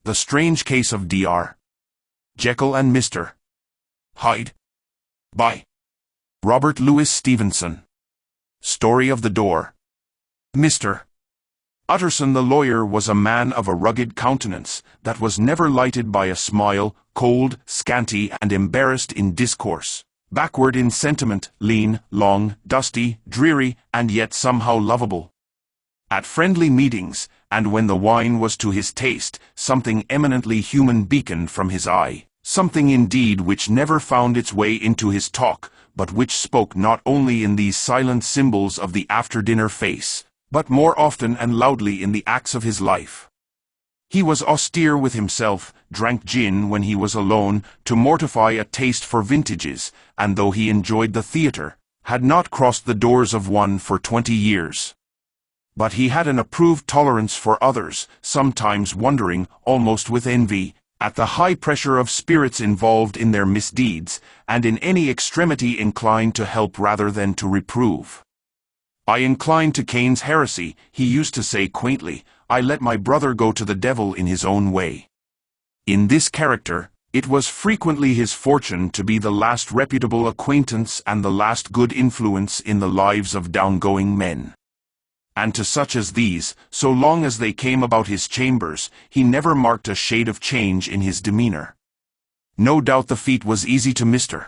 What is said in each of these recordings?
The Strange Case of Dr. Jekyll and Mr. Hyde. By Robert Louis Stevenson. Story of the Door. Mr. Utterson the lawyer was a man of a rugged countenance, that was never lighted by a smile, cold, scanty, and embarrassed in discourse, backward in sentiment, lean, long, dusty, dreary, and yet somehow lovable. At friendly meetings, and when the wine was to his taste, something eminently human beaconed from his eye, something indeed which never found its way into his talk, but which spoke not only in these silent symbols of the after-dinner face, but more often and loudly in the acts of his life. He was austere with himself, drank gin when he was alone, to mortify a taste for vintages, and though he enjoyed the theatre, had not crossed the doors of one for 20 years. But he had an approved tolerance for others, sometimes wondering, almost with envy, at the high pressure of spirits involved in their misdeeds, and in any extremity inclined to help rather than to reprove. "I incline to Cain's heresy," he used to say quaintly. "I let my brother go to the devil in his own way." In this character, it was frequently his fortune to be the last reputable acquaintance and the last good influence in the lives of downgoing men. And to such as these, so long as they came about his chambers, he never marked a shade of change in his demeanor. No doubt the feat was easy to Mr.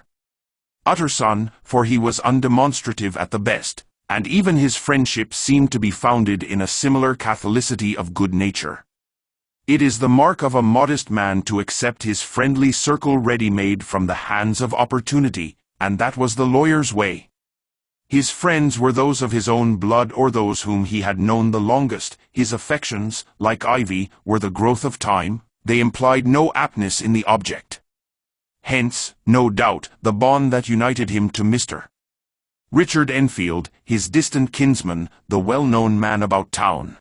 Utterson, for he was undemonstrative at the best, and even his friendship seemed to be founded in a similar catholicity of good nature. It is the mark of a modest man to accept his friendly circle ready-made from the hands of opportunity, and that was the lawyer's way. His friends were those of his own blood or those whom he had known the longest. His affections, like ivy, were the growth of time. They implied no aptness in the object. Hence, no doubt, the bond that united him to Mr. Richard Enfield, his distant kinsman, the well-known man about town.